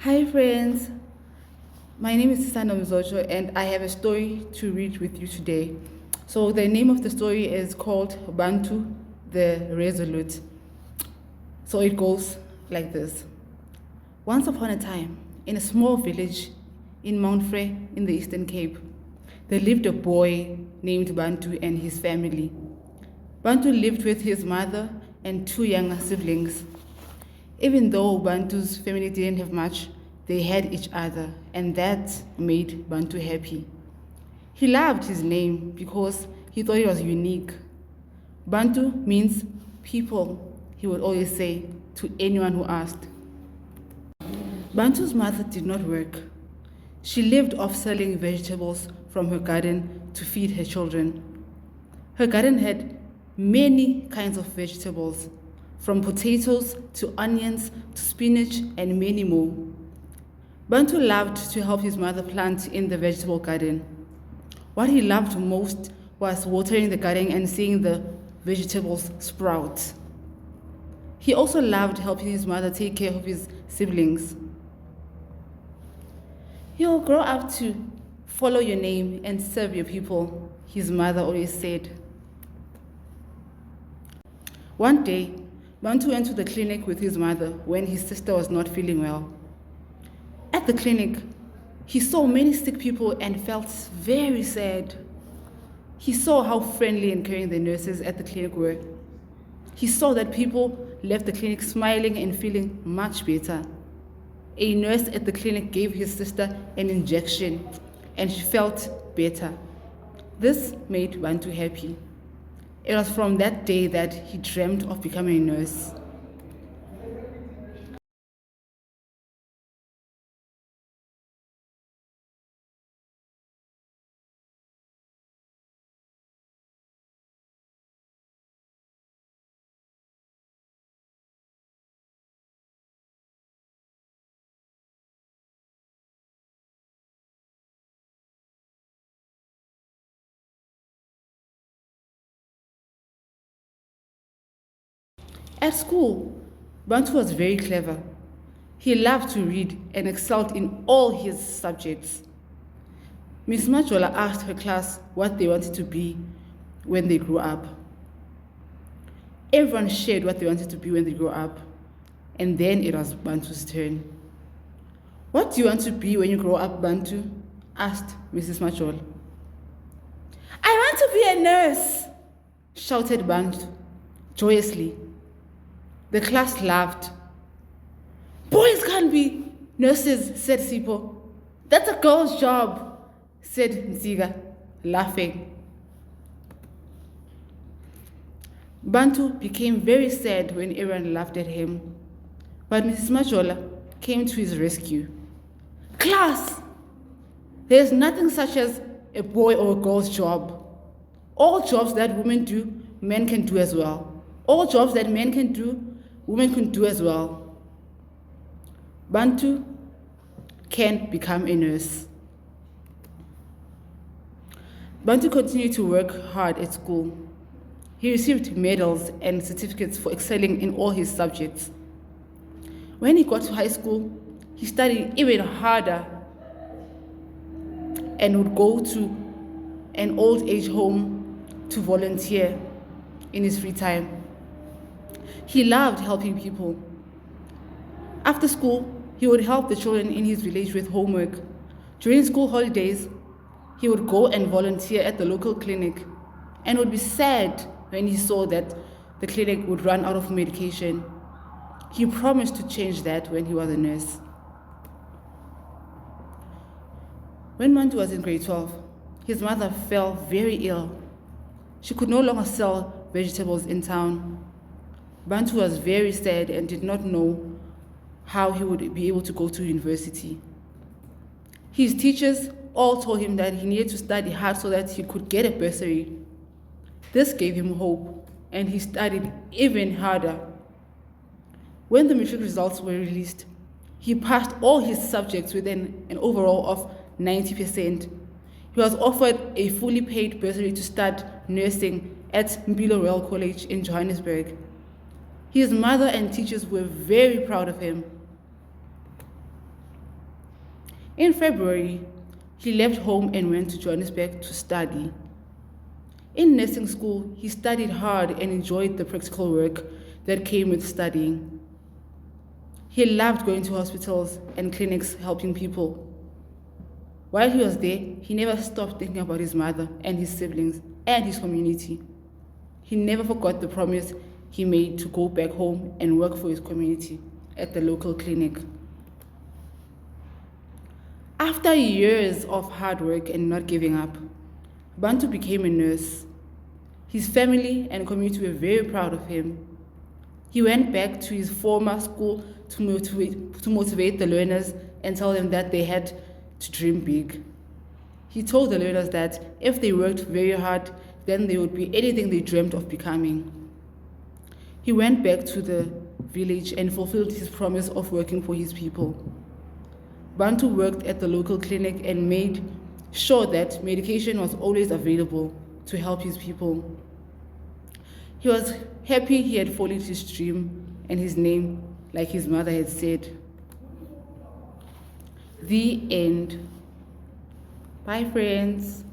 Hi friends, my name is Sisana Mzocho and I have a story to read with you today. So the name of the story is called Bantu the Resolute. So it goes like this. Once upon a time, in a small village in Mount Frey in the Eastern Cape, there lived a boy named Bantu and his family. Bantu lived with his mother and two younger siblings. Even though Bantu's family didn't have much, they had each other, and that made Bantu happy. He loved his name because he thought it was unique. Bantu means people, he would always say to anyone who asked. Bantu's mother did not work. She lived off selling vegetables from her garden to feed her children. Her garden had many kinds of vegetables, from potatoes to onions to spinach and many more. Bantu loved to help his mother plant in the vegetable garden. What he loved most was watering the garden and seeing the vegetables sprout. He also loved helping his mother take care of his siblings. You will grow up to follow your name and serve your people, his mother always said. One day, Bantu went to the clinic with his mother when his sister was not feeling well. At the clinic, he saw many sick people and felt very sad. He saw how friendly and caring the nurses at the clinic were. He saw that people left the clinic smiling and feeling much better. A nurse at the clinic gave his sister an injection and she felt better. This made Bantu happy. It was from that day that he dreamed of becoming a nurse. At school, Bantu was very clever. He loved to read and excelled in all his subjects. Miss Majola asked her class what they wanted to be when they grew up. Everyone shared what they wanted to be when they grew up, and then it was Bantu's turn. What do you want to be when you grow up, Bantu? Asked Mrs. Majola. I want to be a nurse, shouted Bantu joyously. The class laughed. Boys can't be nurses, said Sipo. That's a girl's job, said Nziga, laughing. Bantu became very sad when everyone laughed at him. But Mrs. Majola came to his rescue. Class! There's nothing such as a boy or a girl's job. All jobs that women do, men can do as well. All jobs that men can do, women can do as well. Bantu can become a nurse. Bantu continued to work hard at school. He received medals and certificates for excelling in all his subjects. When he got to high school, he studied even harder and would go to an old age home to volunteer in his free time. He loved helping people. After school, he would help the children in his village with homework. During school holidays, he would go and volunteer at the local clinic and would be sad when he saw that the clinic would run out of medication. He promised to change that when he was a nurse. When Bantu was in grade 12, his mother fell very ill. She could no longer sell vegetables in town. Bantu was very sad and did not know how he would be able to go to university. His teachers all told him that he needed to study hard so that he could get a bursary. This gave him hope, and he studied even harder. When the matric results were released, he passed all his subjects with an overall of 90%. He was offered a fully paid bursary to start nursing at Mpilo Royal College in Johannesburg. His mother and teachers were very proud of him. In February, he left home and went to Johannesburg to study. In nursing school, he studied hard and enjoyed the practical work that came with studying. He loved going to hospitals and clinics helping people. While he was there, he never stopped thinking about his mother and his siblings and his community. He never forgot the promise he made to go back home and work for his community at the local clinic. After years of hard work and not giving up, Bantu became a nurse. His family and community were very proud of him. He went back to his former school to motivate the learners and tell them that they had to dream big. He told the learners that if they worked very hard, then they would be anything they dreamt of becoming. He went back to the village and fulfilled his promise of working for his people. Bantu worked at the local clinic and made sure that medication was always available to help his people. He was happy he had followed his dream and his name, like his mother had said. The end. Bye, friends.